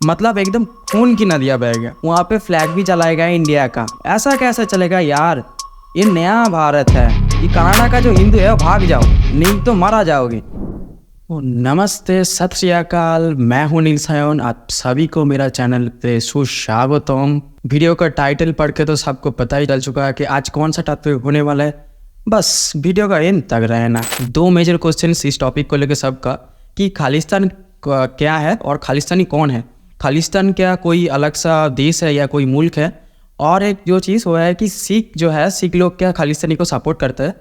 मतलब एकदम खून की नदियाँ बह गया। वहाँ पे फ्लैग भी जलाया गया इंडिया का। ऐसा कैसे चलेगा यार, ये नया भारत है। ये कनाडा का जो हिंदू है भाग जाओ, नहीं तो मारा जाओगे। नमस्ते, सत श्री अकाल, मैं हूँ नील सायोन। आप सभी को मेरा चैनल पे सुस्वागतम। वीडियो का टाइटल पढ़ के तो सबको पता ही चल चुका है कि आज कौन सा टॉपिक होने वाला है। बस वीडियो का एंड तक रहना। दो मेजर क्वेश्चन इस टॉपिक को लेकर सबका, कि खालिस्तान क्या है और खालिस्तानी कौन है। खालिस्तान क्या कोई अलग सा देश है या कोई मुल्क है, और एक जो चीज़ हुआ है कि सिख जो है, सिख लोग क्या खालिस्तानी को सपोर्ट करते हैं,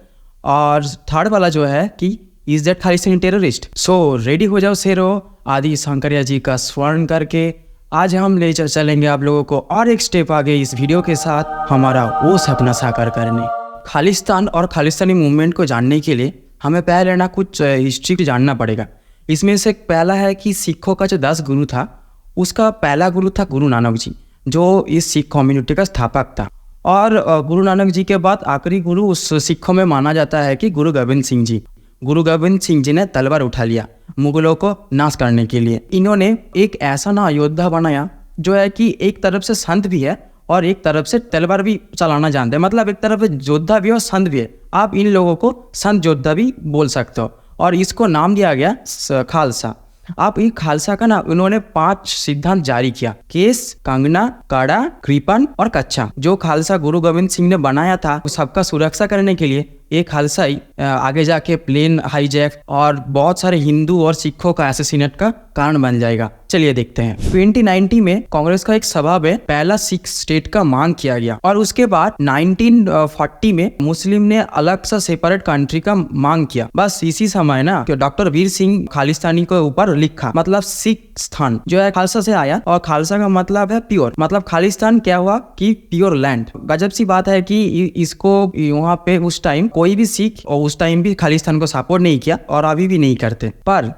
और थर्ड वाला जो है कि is that Khalistani terrorist. So ready हो जाओ शेरो, आदि शंकरिया जी का स्मरण करके आज हम ले चलेंगे आप लोगों को और एक स्टेप आगे इस वीडियो के साथ हमारा वो सपना साकार करने। खालिस्तान और खालिस्तानी मूवमेंट को जानने के लिए हमें पहले ना कुछ हिस्ट्री जानना पड़ेगा। इसमें से पहला है कि सिखों का जो 10 गुरु था, उसका पहला गुरु था गुरु नानक जी, जो इस सिख कम्युनिटी का स्थापक था। और गुरु नानक जी के बाद आखिरी गुरु उस सिखों में माना जाता है कि गुरु गोविंद सिंह जी। गुरु गोविंद सिंह जी ने तलवार उठा लिया मुगलों को नाश करने के लिए। इन्होंने एक ऐसा ना योद्धा बनाया जो है कि एक तरफ से संत भी है और एक तरफ से तलवार भी चलाना जानते हैं। मतलब एक तरफ से योद्धा भी और संत भी है। आप इन लोगों को संत योद्धा भी बोल सकते हो। और इसको नाम दिया गया खालसा। आप ये खालसा का ना उन्होंने 5 सिद्धांत जारी किया: केस, कंगना, काड़ा, कृपन और कच्चा। जो खालसा गुरु गोविंद सिंह ने बनाया था सबका सुरक्षा करने के लिए, एक खालसा ही आगे जाके प्लेन हाईजैक और बहुत सारे हिंदू और सिखों का असैसिनेट का कारण बन जाएगा। चलिए देखते हैं। 2019 में कांग्रेस का एक सभा में पहला सिख स्टेट का मांग किया गया, और उसके बाद 1940 में मुस्लिम ने अलग सा सेपरेट कंट्री का मांग किया। बस इसी समय ना डॉक्टर वीर सिंह खालिस्तानी के ऊपर लिखा, मतलब सिख स्थान जो है खालसा से आया, और खालसा का मतलब है प्योर। मतलब खालिस्तान क्या हुआ कि प्योर लैंड। गजब सी बात है कि इसको वहाँ पे उस टाइम कोई भी सिख और उस टाइम भी खालिस्तान को सपोर्ट नहीं किया और अभी भी नहीं करते। पर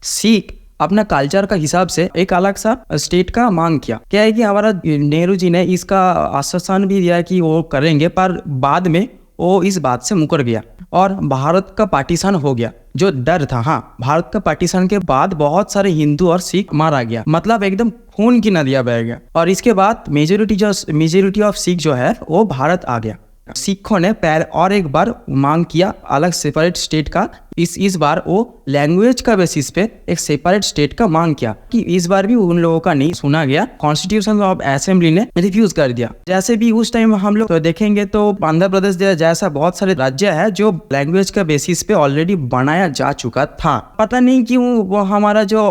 सिख अपना कल्चर का हिसाब से एक अलग सा स्टेट का मांग किया। क्या है कि हमारा नेहरू जी ने इसका आश्वासन भी दिया कि वो करेंगे, पर बाद में वो इस बात से मुकर गया और भारत का पार्टीशन हो गया। जो डर था, हाँ, भारत का पार्टीशन के बाद बहुत सारे हिंदू और सिख मारा गया। मतलब एकदम खून की नदियां बह गया। और इसके बाद मेजोरिटी ऑफ सिख जो है वो भारत आ गया। सिखों ने और एक बार मांग किया अलग सेपरेट स्टेट का। इस बार वो लैंग्वेज का बेसिस पे एक सेपरेट स्टेट का मांग किया, कि इस बार भी उन लोगों का नहीं सुना गया। कॉन्स्टिट्यूशन ऑफ असेंबली ने रिफ्यूज कर दिया। जैसे भी उस टाइम हम लोग तो देखेंगे तो आंध्र प्रदेश जैसा बहुत सारे राज्य है जो लैंग्वेज का बेसिस पे ऑलरेडी बनाया जा चुका था। पता नहीं क्यों वो हमारा जो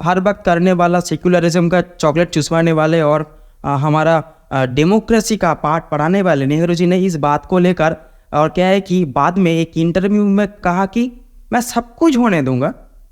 हर वक्त करने वाला सेक्युलरिज्म का चॉकलेट चुसवाने वाले और हमारा डेमोक्रेसी का पाठ पढ़ाने वाले नेहरू जी ने इस बात को लेकर, और क्या है कि बाद में एक इंटरव्यू में कहा कि मैं सब कुछ होने दूंगा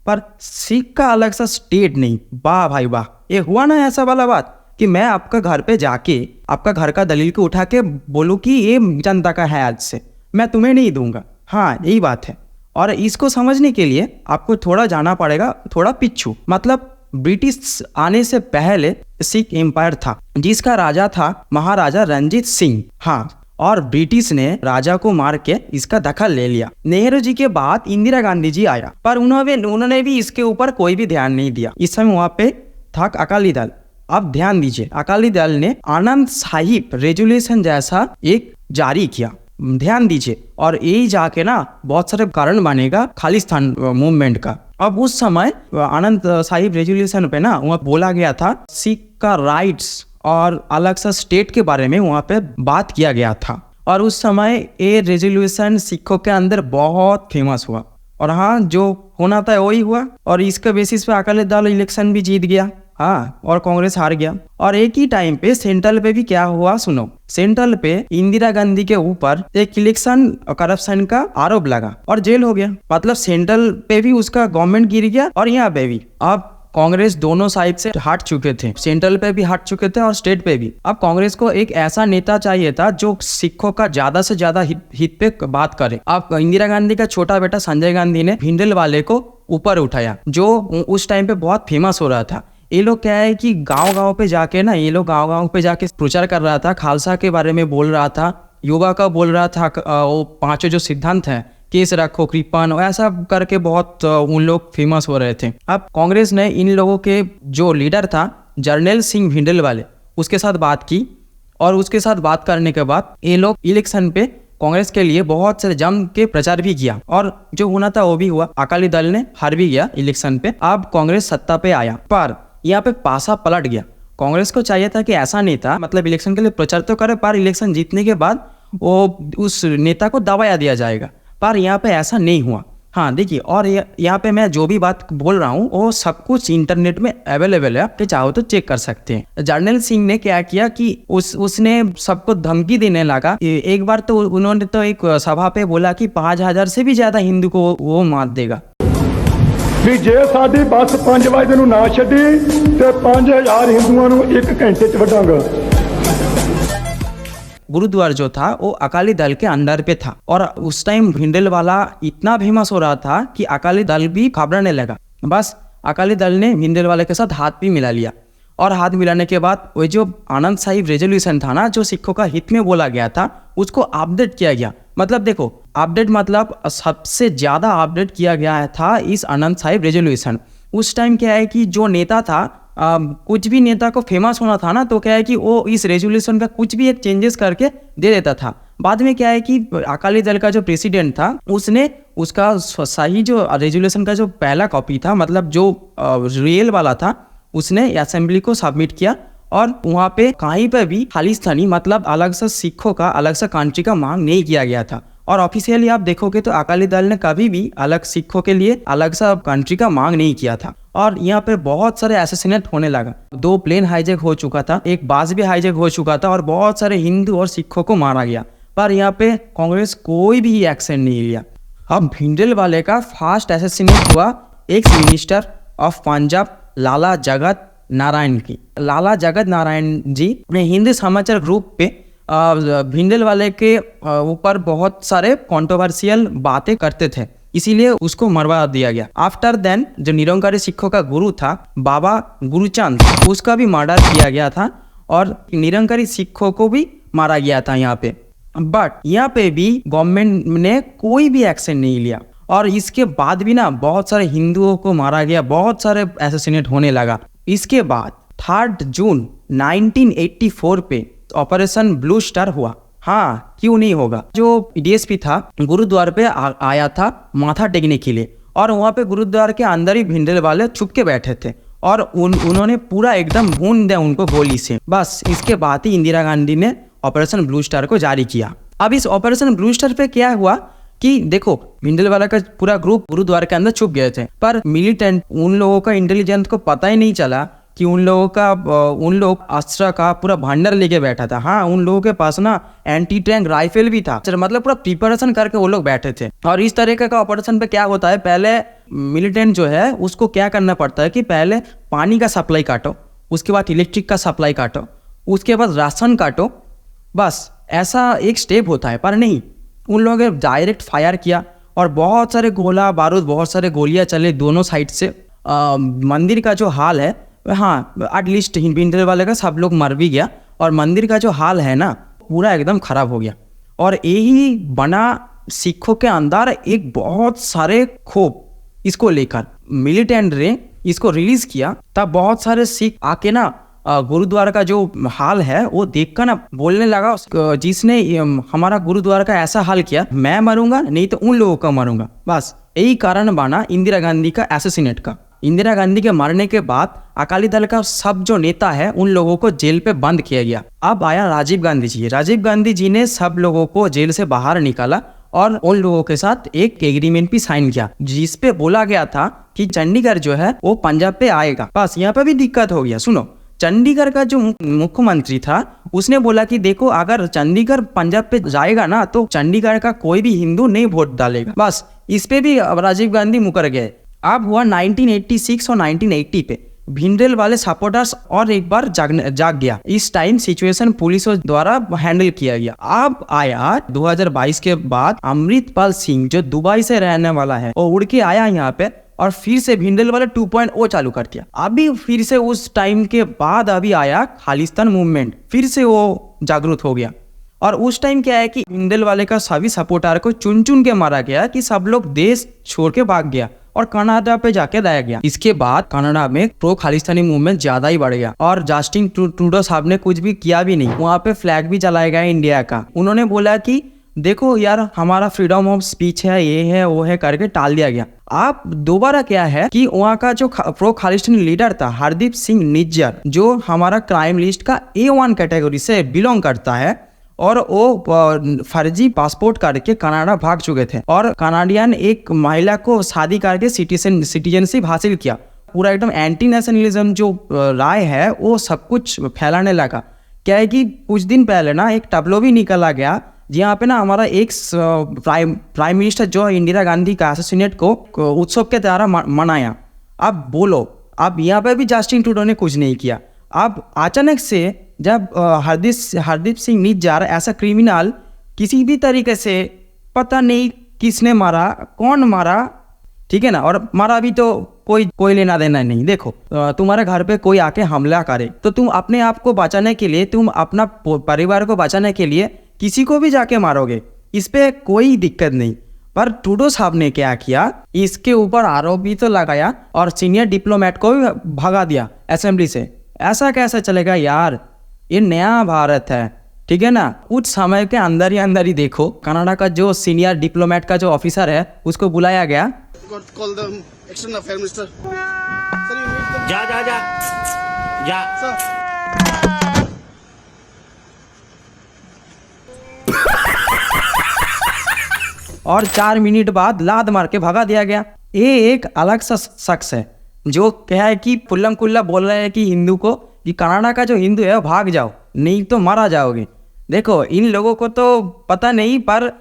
पर सिख का अलग सा स्टेट नहीं। वाह भाई वाह, ये हुआ ना ऐसा वाला बात कि मैं आपका घर पे जाके आपका घर का दलील को उठा के बोलूँ कि ये जनता का है, आज से मैं तुम्हें नहीं दूंगा। हाँ, यही बात है। और इसको समझने के लिए आपको थोड़ा जाना पड़ेगा, थोड़ा पिछू। मतलब ब्रिटिश आने से पहले सिख एम्पायर था, जिसका राजा था महाराजा रंजीत सिंह। हाँ, और ब्रिटिश ने राजा को मार के इसका दखल ले लिया। नेहरू जी के बाद इंदिरा गांधी जी आया, पर उन्होंने भी इसके ऊपर कोई भी ध्यान नहीं दिया। इस समय वहाँ पे था अकाली दल। अब ध्यान दीजिए, अकाली दल ने आनंद साहिब रेजोल्यूशन जैसा एक जारी किया। ध्यान दीजिए, और यही जाके ना बहुत सारे कारण बनेगा खालिस्तान मूवमेंट का। अब उस समय आनंद साहिब रेजोल्यूशन पे ना वहाँ बोला गया था सिख का राइट्स और अलग सा स्टेट के बारे में वहाँ पे बात किया गया था। और उस समय ये रेजोल्यूशन सिखों के अंदर बहुत फेमस हुआ, और हाँ, जो होना था वही हुआ। और इसके बेसिस पे अकाली दल इलेक्शन भी जीत गया। हाँ, और कांग्रेस हार गया। और एक ही टाइम पे सेंट्रल पे भी क्या हुआ सुनो। सेंट्रल पे इंदिरा गांधी के ऊपर एक इलेक्शन करप्शन का आरोप लगा और जेल हो गया। मतलब सेंट्रल पे भी उसका गवर्नमेंट गिर गया और यहाँ पे भी। अब कांग्रेस दोनों साइड से हट चुके थे, सेंट्रल पे भी हट चुके थे और स्टेट पे भी। अब कांग्रेस को एक ऐसा नेता चाहिए था जो सिखों का ज्यादा से ज्यादा हित पे बात करे। अब इंदिरा गांधी का छोटा बेटा संजय गांधी ने भिंडरवाले को ऊपर उठाया, जो उस टाइम पे बहुत फेमस हो रहा था। ये लोग क्या है कि गांव-गांव पे जाके ना, ये लोग गांव-गांव पे जाके प्रचार कर रहा था, खालसा के बारे में बोल रहा था, योगा का बोल रहा था, वो 5 जो सिद्धांत हैं, केस रखो, कृपन, ऐसा करके बहुत उन लोग फेमस हो रहे थे। अब कांग्रेस ने इन लोगों के जो लीडर था जर्नैल सिंह भिंडरवाले उसके साथ बात की, और उसके साथ बात करने के बाद ये लोग इलेक्शन पे कांग्रेस के लिए बहुत सारे जम के प्रचार भी किया, और जो होना था वो भी हुआ। अकाली दल ने हार भी गया इलेक्शन पे। अब कांग्रेस सत्ता पे आया, पर यहाँ पे पासा पलट गया। कांग्रेस को चाहिए था कि ऐसा नेता मतलब इलेक्शन के लिए प्रचार तो करे, पर इलेक्शन जीतने के बाद वो उस नेता को दबाया दिया जाएगा, पर यहाँ पे ऐसा नहीं हुआ। हाँ देखिए, और यहाँ पे मैं जो भी बात बोल रहा हूँ वो सब कुछ इंटरनेट में अवेलेबल है, आप चाहो तो चेक कर सकते हैं। जर्नैल सिंह ने क्या किया कि उसने सबको धमकी देने लगा। एक बार तो उन्होंने तो एक सभा पे बोला कि 5000 से भी ज्यादा हिंदू को वो मार देगा। ਵੀ ਜੇ ਸਾਡੀ ਬੱਸ 5 ਵਜੇ ਨੂੰ ਨਾ ਛੱਡੀ ਤੇ 5000 ਹਿੰਦੂਆਂ ਨੂੰ 1 ਘੰਟੇ 'ਚ ਵੱਢਾਂਗਾ। गुरुद्वार जो था वो अकाली दल के अंडर पे था, और उस टाइम भिंडरवाला इतना फेमस हो रहा था कि अकाली दल भी घबराने लगा। बस अकाली दल ने भिंडरवाले के साथ हाथ भी मिला लिया, और हाथ मिलाने के बाद वो जो आनंद साहिब रेजोल्यूशन था ना, जो सिखों का हित में बोला गया था, उसको अपडेट किया गया। मतलब देखो, अपडेट मतलब सबसे ज़्यादा अपडेट किया गया था इस आनंद साहिब रेजोल्यूशन। उस टाइम क्या है कि जो नेता था, कुछ भी नेता को फेमस होना था ना, तो क्या है कि वो इस रेजोल्यूशन का कुछ भी एक चेंजेस करके दे देता था। बाद में क्या है कि अकाली दल का जो प्रेसिडेंट था उसने उसका सही जो रेजोल्यूशन का जो पहला कॉपी था, मतलब जो रियल वाला था, उसने असेंबली को सबमिट किया, और वहाँ पे कहीं पर भी खालिस्तानी मतलब अलग से सिखों का अलग से कंट्री का मांग नहीं किया गया था। और ऑफिशियली आप देखोगे तो अकाली दल ने कभी भी अलग सिखों के लिए अलग सा कंट्री का मांग नहीं किया था। और यहाँ पे बहुत सारे असैसिनेट होने लगा। 2 प्लेन हाईजैक हो चुका था, एक बस भी हाईजैक हो चुका था, और बहुत सारे हिंदू और सिखों को मारा गया, पर यहाँ पे कांग्रेस कोई भी एक्शन नहीं लिया। अब भिंडरवाले का फर्स्ट असैसिनेट हुआ एक्स मिनिस्टर ऑफ पंजाब लाला जगत नारायण की। लाला जगत नारायण जी ने हिंदी समाचार ग्रुप पे भिंडरवाले के ऊपर बहुत सारे कंट्रोवर्शियल बातें करते थे, इसीलिए उसको मरवा दिया गया। आफ्टर देन जो निरंकारी सिखों का गुरु था बाबा गुरुचंद, उसका भी मर्डर किया गया था, और निरंकारी सिखों को भी मारा गया था यहाँ पे। बट यहाँ पे भी गवर्नमेंट ने कोई भी एक्शन नहीं लिया, और इसके बाद भी ना बहुत सारे हिंदुओं को मारा गया, बहुत सारे असैसिनेट होने लगा। इसके बाद 3 जून 1984 पे ऑपरेशन ब्लू स्टार हुआ। हाँ, क्यों नहीं होगा। जो डीएसपी था गुरुद्वार पे आया था माथा टेकने के लिए, और वहाँ पे गुरुद्वार के अंदर ही भिंडरवाले छुप के बैठे थे, और उन्होंने पूरा एकदम भून दिया उनको गोली से। बस इसके बाद ही इंदिरा गांधी ने ऑपरेशन ब्लू स्टार को जारी किया। अब इस ऑपरेशन ब्लू स्टार पे क्या हुआ कि देखो, भिंडरवाला का पूरा ग्रुप गुरुद्वार के अंदर छुप गए थे, पर मिलिटेंट उन लोगों का इंटेलिजेंस को पता ही नहीं चला कि उन लोग अस्त्र का पूरा भंडार लेके बैठा था। हाँ, उन लोगों के पास ना एंटी टैंक राइफल भी था, मतलब पूरा प्रिपरेशन करके वो लोग बैठे थे। और इस तरीके का ऑपरेशन पे क्या होता है, पहले मिलिटेंट जो है उसको क्या करना पड़ता है कि पहले पानी का सप्लाई काटो, उसके बाद इलेक्ट्रिक का सप्लाई काटो, उसके बाद राशन काटो, बस ऐसा एक स्टेप होता है। पर नहीं, उन लोगों ने डायरेक्ट फायर किया, और बहुत सारे गोला बारूद, बहुत सारे गोलियां चले दोनों साइड से। मंदिर का जो हाल है, हाँ एटलीस्ट भिंडरवाले का सब लोग मर भी गया, और मंदिर का जो हाल है ना पूरा एकदम खराब हो गया। और यही बना सिखों के अंदर एक बहुत सारे क्षोभ, इसको लेकर मिलिटेंट ने इसको रिलीज किया। तब बहुत सारे सिख आके ना गुरुद्वारा का जो हाल है वो देखकर ना बोलने लगा, जिसने हमारा गुरुद्वारा का ऐसा हाल किया, मैं मरूंगा नहीं तो उन लोगों का मरूंगा। बस यही कारण बना इंदिरा गांधी का असैसिनेट का। इंदिरा गांधी के मरने के बाद अकाली दल का सब जो नेता है उन लोगों को जेल पे बंद किया गया। अब आया राजीव गांधी जी। राजीव गांधी जी ने सब लोगों को जेल से बाहर निकाला, और उन लोगों के साथ एक एग्रीमेंट भी साइन किया, जिसपे बोला गया था कि चंडीगढ़ जो है वो पंजाब पे आएगा। बस यहाँ पे भी दिक्कत हो गया। सुनो, चंडीगढ़ का जो मुख्यमंत्री था उसने बोला कि देखो, अगर चंडीगढ़ पंजाब पे जाएगा ना तो चंडीगढ़ का कोई भी हिंदू नहीं वोट डालेगा। बस इस पे भी राजीव गांधी मुकर गए। अब हुआ 1986 और 1980 पे भिंडरवाले सपोर्टर्स और एक बार जाग गया। इस टाइम सिचुएशन पुलिस द्वारा हैंडल किया गया। अब आया 2022 के बाद अमृतपाल सिंह, जो दुबई से रहने वाला है, वो उड़ के आया यहाँ पे, और फिर से भिंडरवाले 2.0 चालू कर दिया। अभी फिर से उस टाइम के बाद अभी आया खालिस्तान मूवमेंट, फिर से वो जागरूक हो गया। और उस टाइम क्या है कि भिंडरवाले का सभी सपोर्टर को चुन चुन के मारा गया कि सब लोग देश छोड़ के भाग गया, और कनाडा पे जाके रह गया। इसके बाद कनाडा में प्रो खालिस्तानी मूवमेंट ज्यादा ही बढ़ गया और जस्टिन ट्रूडो साहब ने कुछ भी किया भी नहीं। वहाँ पे फ्लैग भी जलाया गया इंडिया का। उन्होंने बोला कि देखो यार हमारा फ्रीडम ऑफ स्पीच है, ये है वो है करके टाल दिया गया। आप दोबारा क्या है कि वहाँ का जो प्रो खालिस्तानी लीडर था हरदीप सिंह निज्जर, जो हमारा क्राइम लिस्ट का A1 कैटेगरी से बिलोंग करता है, और वो फर्जी पासपोर्ट करके कनाडा भाग चुके थे और कनाडियन एक महिला को शादी करके सिटीजनशिप हासिल किया। पूरा एकदम एंटी नेशनलिज्म जो राय है वो सब कुछ फैलाने लगा। क्या है कि कुछ दिन पहले ना एक टबलो भी निकला गया जहाँ पे ना हमारा एक प्राइम मिनिस्टर जो इंदिरा गांधी का असैसिनेट को उत्सव के तरह मनाया। अब बोलो, अब यहाँ पे भी जस्टिन ट्रूडो ने कुछ नहीं किया। अब अचानक से जब हरदीप सिंह निज्जर ऐसा क्रिमिनल किसी भी तरीके से, पता नहीं किसने मारा, कौन मारा, ठीक है ना, और मारा भी तो कोई लेना देना नहीं। देखो तुम्हारे घर पे कोई आके हमला करे तो तुम अपने आप को बचाने के लिए, तुम अपना परिवार को बचाने के लिए किसी को भी जाके मारोगे, इस पे कोई दिक्कत नहीं। पर ट्रूडो साहब ने क्या किया, इसके ऊपर आरोप भी तो लगाया और सीनियर डिप्लोमेट को भी भगा दिया असेंबली से। ऐसा कैसे चलेगा यार, ये नया भारत है, ठीक है ना। कुछ समय के अंदर ही देखो कनाडा का जो सीनियर डिप्लोमेट का जो ऑफिसर है उसको बुलाया गया। Call the external affair minister. Sir, you meet them. जा Sir. और 4 मिनट बाद लात मार के भगा दिया गया। ये एक अलग सा शख्स है जो क्या है कि खुल्लम खुल्ला बोल रहे हैं कि हिंदू को, कि कनाडा का जो हिंदू है भाग जाओ नहीं तो मारा जाओगे। देखो इन लोगों को तो पता नहीं, पर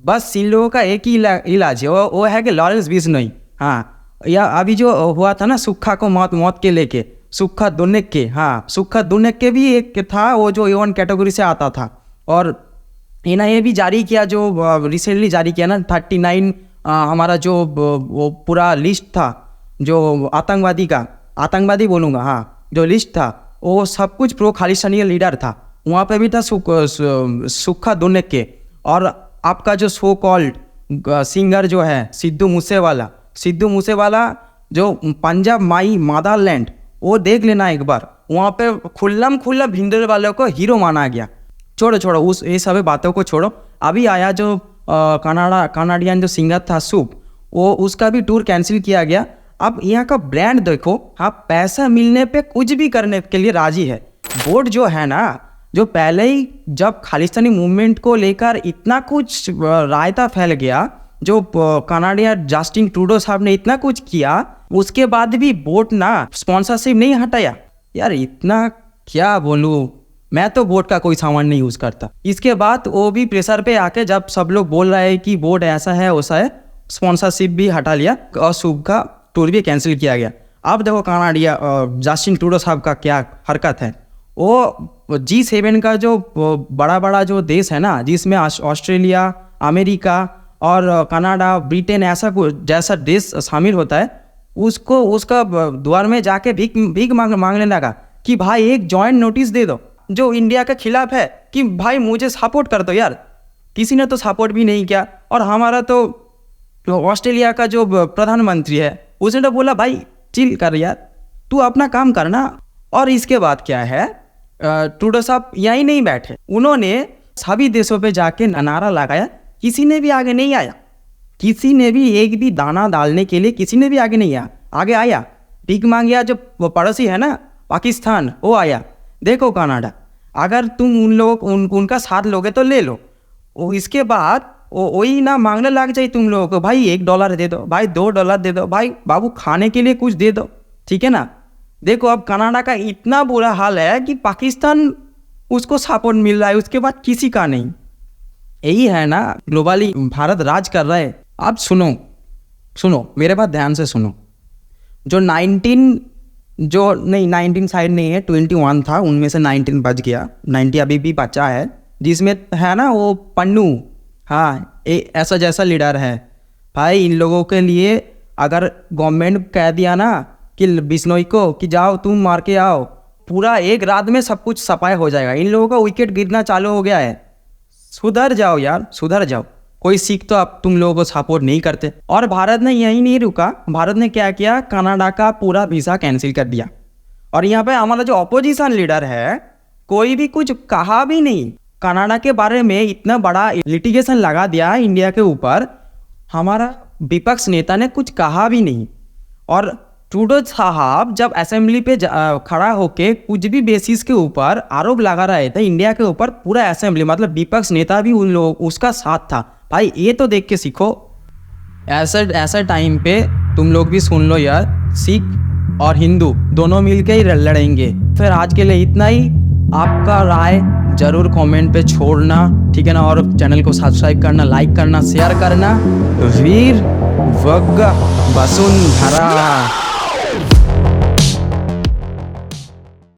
बस इन लोगों का एक ही इलाज है, वो है कि लॉरेंस बिश्नोई। हाँ, या अभी जो हुआ था ना सुक्खा को मौत के लेके, सुक्खा दुन्नेक के, हाँ सुक्खा दुन्नेक के भी एक था वो जो A1 कैटेगरी से आता था। और इन्हें भी जारी किया, जो रिसेंटली जारी किया ना 39 हमारा जो वो पूरा लिस्ट था जो आतंकवादी बोलूँगा, हाँ जो लिस्ट था वो सब कुछ प्रो खालिस्तानी लीडर था। वहाँ पे भी था सुक्खा दुन्नेक के। और आपका जो सो कॉल्ड सिंगर जो है सिद्धू मूसेवाला जो पंजाब माई मदरलैंड, वो देख लेना एक बार। वहाँ पे खुल्लम हिंदू वालों को हीरो माना गया। छोड़ो उस ये सभी बातों को छोड़ो। अभी आया जो कनाडियन जो सिंगर था सूप, वो उसका भी टूर कैंसिल किया गया। अब यहाँ का ब्रांड देखो, आप पैसा मिलने पे कुछ भी करने के लिए राजी है। बोर्ड जो है ना, जो पहले ही जब खालिस्तानी मूवमेंट को लेकर इतना कुछ रायता फैल गया, जो कनाडिया जस्टिन ट्रूडो साहब ने इतना कुछ किया, उसके बाद भी बोट ना स्पॉन्सरशिप नहीं हटाया। यार इतना क्या बोलूँ, मैं तो बोट का कोई सामान नहीं यूज़ करता। इसके बाद वो भी प्रेशर पे आके जब सब लोग बोल रहे हैं कि बोट ऐसा है वैसा है, स्पॉन्सरशिप भी हटा लिया और सूप का टूर भी कैंसिल किया गया। अब देखो कनाडिया जस्टिन ट्रूडो साहब का क्या हरकत है। वो G7 का जो बड़ा जो देश है ना, जिसमें ऑस्ट्रेलिया, अमेरिका और कनाडा, ब्रिटेन ऐसा जैसा देश शामिल होता है, उसका द्वार में जाके भीख मांगने लगा कि भाई एक जॉइंट नोटिस दे दो जो इंडिया के खिलाफ है, कि भाई मुझे सपोर्ट कर दो यार। किसी ने तो सपोर्ट भी नहीं किया। और हमारा तो ऑस्ट्रेलिया का जो प्रधानमंत्री है उसने तो बोला भाई चिल कर यार, तू अपना काम करना। और इसके बाद क्या है, ट्रूडो साहब यहीं नहीं बैठे, उन्होंने सभी देशों पे जाके नारा लगाया, किसी ने भी आगे नहीं आया। किसी ने भी एक भी दाना डालने के लिए किसी ने भी आगे आया। भीख मांग गया जो पड़ोसी है ना पाकिस्तान, वो आया। देखो कनाडा, अगर तुम उनका साथ लोगे तो ले लो। इसके बाद वही ना मांगने लग जाए तुम लोगों को, भाई $1 दे दो, भाई $2 दे दो, भाई बाबू खाने के लिए कुछ दे दो, ठीक है ना। देखो अब कनाडा का इतना बुरा हाल है कि पाकिस्तान उसको सपोर्ट मिल रहा है, उसके बाद किसी का नहीं। यही है ना, ग्लोबली भारत राज कर रहा है। अब सुनो मेरे बात ध्यान से सुनो। जो 19 साइड नहीं है, 21 था, उनमें से 19 बच गया, 90 अभी भी बचा है, जिसमें है ना वो पन्नू, हाँ ऐसा जैसा लीडर है। भाई इन लोगों के लिए अगर गवर्नमेंट कह दिया ना कि बिश्नोई को कि जाओ तुम मार के आओ, पूरा एक रात में सब कुछ सफाई हो जाएगा। इन लोगों का विकेट गिरना चालू हो गया है। सुधर जाओ यार, सुधर जाओ। कोई सिख तो अब तुम लोगों को सपोर्ट नहीं करते। और भारत ने यही नहीं रुका, भारत ने क्या किया, कनाडा का पूरा वीज़ा कैंसिल कर दिया। और यहाँ पे हमारा जो अपोजिशन लीडर है, कोई भी कुछ कहा भी नहीं। कनाडा के बारे में इतना बड़ा लिटिगेशन लगा दिया इंडिया के ऊपर, हमारा विपक्ष नेता ने कुछ कहा भी नहीं। और ट्रूडो साहब जब असेंबली पे खड़ा होके कुछ भी बेसिस के ऊपर आरोप लगा रहे थे इंडिया के ऊपर, पूरा असेंबली मतलब विपक्ष नेता भी उन लोग उसका साथ था। भाई ये तो देख के सीखो। ऐसा टाइम पे तुम लोग भी सुन लो यार, सिख और हिंदू दोनों मिलके ही लड़ेंगे। फिर आज के लिए इतना ही। आपका राय जरूर कमेंट पे छोड़ना, ठीक है ना। और चैनल को सब्सक्राइब करना, लाइक करना, शेयर करना। वीर वग वसुंधरा।